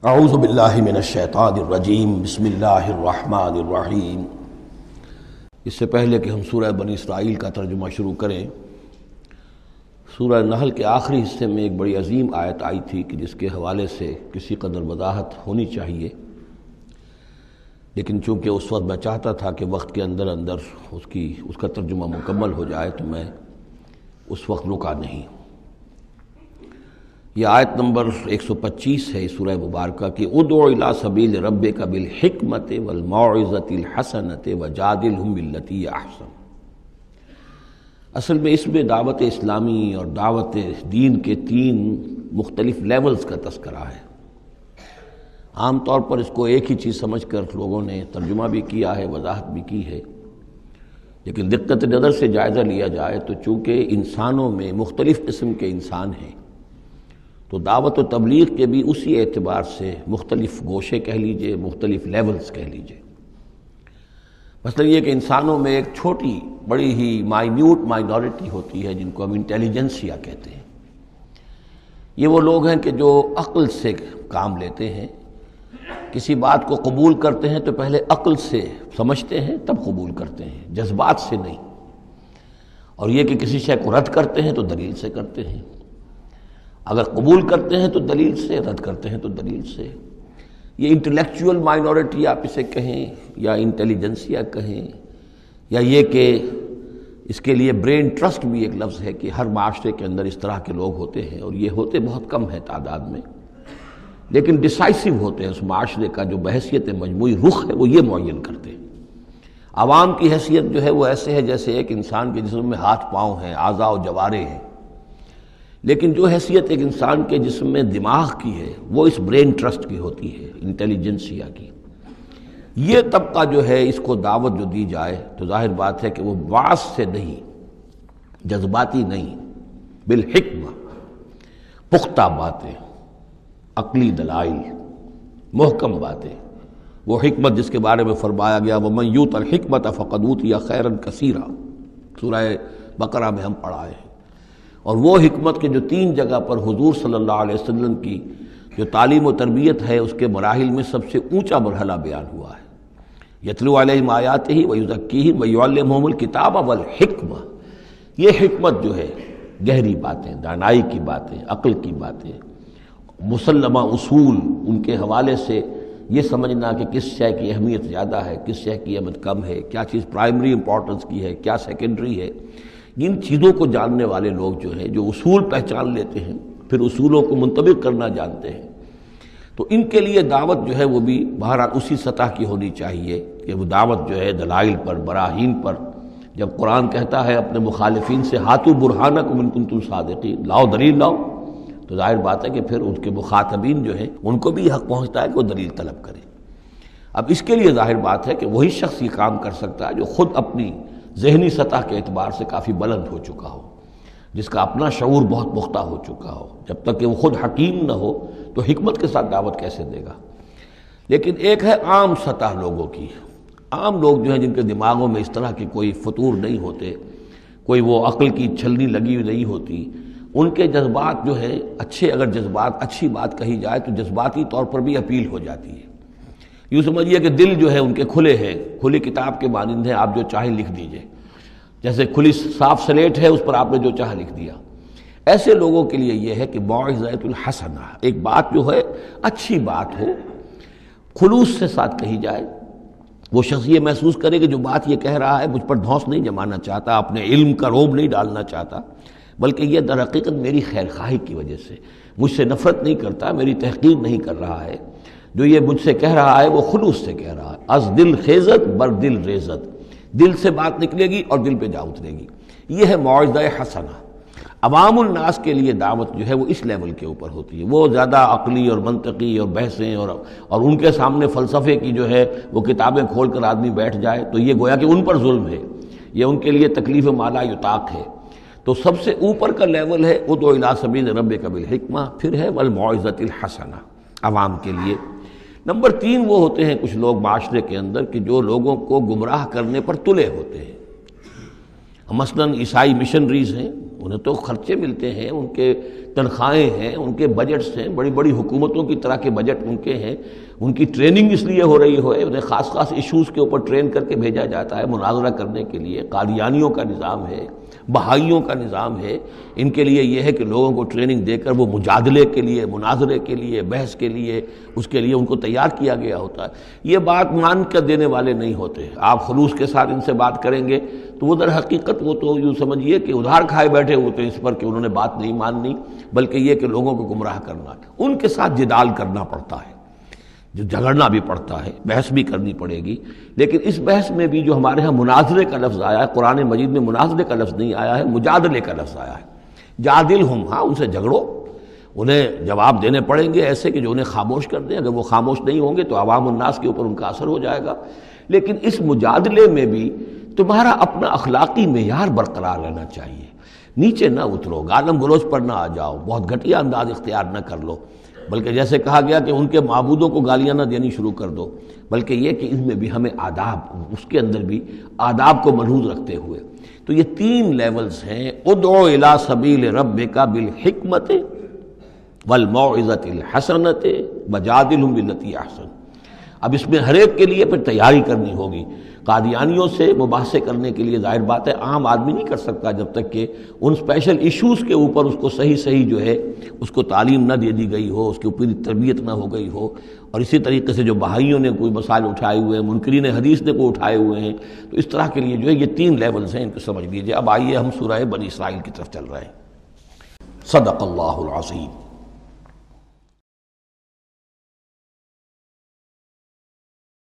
اعوذ باللہ من الشیطان الرجیم بسم اللہ الرحمن الرحیم۔ اس سے پہلے کہ ہم سورہ بنی اسرائیل کا ترجمہ شروع کریں، سورہ نحل کے آخری حصے میں ایک بڑی عظیم آیت آئی تھی کہ جس کے حوالے سے کسی قدر وضاحت ہونی چاہیے، لیکن چونکہ اس وقت میں چاہتا تھا کہ وقت کے اندر اس کا ترجمہ مکمل ہو جائے تو میں اس وقت رکا نہیں۔ یہ آیت نمبر 125 ہے سورہ مبارکہ کی، ادع الی سبیل ربک بالحکمۃ والموعظۃ الحسنۃ وجادلھم باللتی ہی احسن۔ اصل میں اس میں دعوت اسلامی اور دعوت دین کے 3 مختلف لیولز کا تذکرہ ہے۔ عام طور پر اس کو ایک ہی چیز سمجھ کر لوگوں نے ترجمہ بھی کیا ہے، وضاحت بھی کی ہے، لیکن دقت نظر سے جائزہ لیا جائے تو چونکہ انسانوں میں مختلف قسم کے انسان ہیں تو دعوت و تبلیغ کے بھی اسی اعتبار سے مختلف گوشے کہہ لیجئے، مختلف لیولز کہہ لیجئے۔ مثلا یہ کہ انسانوں میں ایک چھوٹی بڑی ہی مائنورٹی ہوتی ہے جن کو ہم انٹیلیجنسیا کہتے ہیں۔ یہ وہ لوگ ہیں کہ جو عقل سے کام لیتے ہیں، کسی بات کو قبول کرتے ہیں تو پہلے عقل سے سمجھتے ہیں تب قبول کرتے ہیں، جذبات سے نہیں۔ اور یہ کہ کسی شے کو رد کرتے ہیں تو دلیل سے کرتے ہیں، اگر قبول کرتے ہیں تو دلیل سے، رد کرتے ہیں تو دلیل سے۔ یہ انٹلیکچوئل مائنورٹی آپ اسے کہیں یا انٹیلیجنسیا کہیں، یا یہ کہ اس کے لیے برین ٹرسٹ بھی ایک لفظ ہے کہ ہر معاشرے کے اندر اس طرح کے لوگ ہوتے ہیں، اور یہ ہوتے بہت کم ہیں تعداد میں، لیکن ڈیسائسو ہوتے ہیں۔ اس معاشرے کا جو بحیثیت مجموعی رخ ہے وہ یہ معین کرتے ہیں۔ عوام کی حیثیت جو ہے وہ ایسے ہے جیسے ایک انسان کے جسم میں ہاتھ پاؤں ہیں، اعضاء و جوارے ہیں، لیکن جو حیثیت ایک انسان کے جسم میں دماغ کی ہے وہ اس برین ٹرسٹ کی ہوتی ہے، انٹیلیجنسیا کی۔ یہ طبقہ جو ہے اس کو دعوت جو دی جائے تو ظاہر بات ہے کہ وہ واعظ سے نہیں، جذباتی نہیں، بالحکمہ، پختہ باتیں، عقلی دلائل، محکم باتیں، وہ حکمت جس کے بارے میں فرمایا گیا وَمَن یُؤْتَ الْحِکْمَةَ فَقَدْ أُوتِیَ خَیْرًا کَثِیرًا، سورہ بقرہ میں ہم پڑھائے ہیں۔ اور وہ حکمت کے جو 3 جگہ پر حضور صلی اللہ علیہ وسلم کی جو تعلیم و تربیت ہے اس کے مراحل میں سب سے اونچا مرحلہ بیان ہوا ہے، یتلو علیہم آیاتہ ویزکیہم ویعلمہم الکتاب والحکمہ۔ یہ حکمت جو ہے گہری باتیں، دانائی کی باتیں، عقل کی باتیں، مسلمہ اصول، ان کے حوالے سے یہ سمجھنا کہ کس شے کی اہمیت زیادہ ہے، کس شے کی اہمیت کم ہے، کیا چیز پرائمری امپورٹنس کی ہے، کیا سیکنڈری ہے۔ ان چیزوں کو جاننے والے لوگ جو ہیں، جو اصول پہچان لیتے ہیں، پھر اصولوں کو منطبق کرنا جانتے ہیں، تو ان کے لیے دعوت جو ہے وہ بھی بہرحال اسی سطح کی ہونی چاہیے کہ وہ دعوت جو ہے دلائل پر، براہین پر۔ جب قرآن کہتا ہے اپنے مخالفین سے ہاتوا برہانکم ان کنتم صادقین، لاؤ دلیل لاؤ، تو ظاہر بات ہے کہ پھر ان کے مخاطبین جو ہیں ان کو بھی حق پہنچتا ہے کہ وہ دلیل طلب کریں۔ اب اس کے لیے ظاہر بات ہے کہ وہی شخص یہ کام کر سکتا ہے جو خود اپنی ذہنی سطح کے اعتبار سے کافی بلند ہو چکا ہو، جس کا اپنا شعور بہت پختہ ہو چکا ہو۔ جب تک کہ وہ خود حکیم نہ ہو تو حکمت کے ساتھ دعوت کیسے دے گا؟ لیکن ایک ہے عام سطح لوگوں کی، عام لوگ جو ہیں جن کے دماغوں میں اس طرح کے کوئی فطور نہیں ہوتے، کوئی وہ عقل کی چھلنی لگی ہوئی نہیں ہوتی، ان کے جذبات جو ہیں اچھے، اگر جذبات اچھی بات کہی جائے تو جذباتی طور پر بھی اپیل ہو جاتی ہے۔ یوں سمجھیے کہ دل جو ہے ان کے کھلے ہیں، کھلی کتاب کے مانند ہیں، آپ جو چاہیں لکھ دیجئے، جیسے کھلی صاف سلیٹ ہے اس پر آپ نے جو چاہا لکھ دیا۔ ایسے لوگوں کے لیے یہ ہے کہ موعظۃ الحسنہ، ایک بات جو ہے اچھی بات ہو، خلوص سے ساتھ کہی جائے، وہ شخص یہ محسوس کرے کہ جو بات یہ کہہ رہا ہے مجھ پر دھونس نہیں جمانا چاہتا، اپنے علم کا روب نہیں ڈالنا چاہتا، بلکہ یہ در حقیقت میری خیر خواہی کی وجہ سے، مجھ سے نفرت نہیں کرتا، میری تحقیر نہیں کر رہا ہے، جو یہ مجھ سے کہہ رہا ہے وہ خلوص سے کہہ رہا ہے۔ از دل خیزت بر دل ریزت، دل سے بات نکلے گی اور دل پہ جا اترے گی۔ یہ ہے موعظہ حسنہ۔ عوام الناس کے لیے دعوت جو ہے وہ اس لیول کے اوپر ہوتی ہے، وہ زیادہ عقلی اور منطقی اور بحثیں اور ان کے سامنے فلسفے کی جو ہے وہ کتابیں کھول کر آدمی بیٹھ جائے تو یہ گویا کہ ان پر ظلم ہے، یہ ان کے لیے تکلیف مالا یطاق ہے۔ تو سب سے اوپر کا لیول ہے ادع الی سبیل ربک بالحکمہ، پھر ہے والموعظۃ الحسنہ عوام کے لیے۔ نمبر 3 وہ ہوتے ہیں کچھ لوگ معاشرے کے اندر کہ جو لوگوں کو گمراہ کرنے پر تلے ہوتے ہیں۔ مثلاً عیسائی مشنریز ہیں، انہیں تو خرچے ملتے ہیں، ان کے تنخواہیں ہیں، ان کے بجٹس ہیں، بڑی بڑی حکومتوں کی طرح کے بجٹ ان کے ہیں، ان کی ٹریننگ اس لیے ہو رہی ہے، انہیں خاص خاص ایشوز کے اوپر ٹرین کر کے بھیجا جاتا ہے مناظرہ کرنے کے لیے۔ قادیانیوں کا نظام ہے، بہائیوں کا نظام ہے، ان کے لیے یہ ہے کہ لوگوں کو ٹریننگ دے کر وہ مجادلے کے لیے، مناظرے کے لیے، بحث کے لیے، اس کے لیے ان کو تیار کیا گیا ہوتا ہے۔ یہ بات مان کر دینے والے نہیں ہوتے۔ آپ خلوص کے ساتھ ان سے بات کریں گے تو وہ در حقیقت وہ تو یوں سمجھیے کہ ادھار کھائے بیٹھے ہوتے ہیں اس پر کہ انہوں نے بات نہیں ماننی، بلکہ یہ کہ لوگوں کو گمراہ کرنا۔ ان کے ساتھ جدال کرنا پڑتا ہے، جو جھگڑنا بھی پڑتا ہے، بحث بھی کرنی پڑے گی۔ لیکن اس بحث میں بھی جو ہمارے ہاں مناظرے کا لفظ آیا ہے، قرآن مجید میں مناظرے کا لفظ نہیں آیا ہے، مجادلے کا لفظ آیا ہے۔ جادلہم، ہاں ان سے جھگڑو، انہیں جواب دینے پڑیں گے ایسے کہ جو انہیں خاموش کر دیں۔ اگر وہ خاموش نہیں ہوں گے تو عوام الناس کے اوپر ان کا اثر ہو جائے گا۔ لیکن اس مجادلے میں بھی تمہارا اپنا اخلاقی معیار برقرار رہنا چاہیے، نیچے نہ اترو، گالم گلوچ پر نہ آ جاؤ، بہت گھٹیا انداز اختیار نہ کر لو، بلکہ جیسے کہا گیا کہ ان کے معبودوں کو گالیاں نہ دینی شروع کر دو، بلکہ یہ کہ ان میں بھی ہمیں آداب، اس کے اندر بھی آداب کو ملحوظ رکھتے ہوئے۔ تو یہ 3 لیولز ہیں، ادعو الی سبیل ربک بالحکمت والموعظۃ الحسنۃ وجادلہم باللتی احسن۔ اب اس میں ہر ایک کے لیے پھر تیاری کرنی ہوگی۔ قادیانیوں سے مباحثے کرنے کے لیے ظاہر بات ہے عام آدمی نہیں کر سکتا جب تک کہ ان اسپیشل ایشوز کے اوپر اس کو صحیح جو ہے اس کو تعلیم نہ دے دی گئی ہو، اس کے اوپر تربیت نہ ہو گئی ہو۔ اور اسی طریقے سے جو بہائیوں نے کوئی مسائل اٹھائے ہوئے ہیں، منکرین حدیث نے کوئی اٹھائے ہوئے ہیں، تو اس طرح کے لیے جو ہے یہ 3 لیولز ہیں، ان کو سمجھ لیجیے۔ اب آئیے ہم سورہ بنی اسرائیل کی طرف چل رہے ہیں۔ صدق اللہ العظیم۔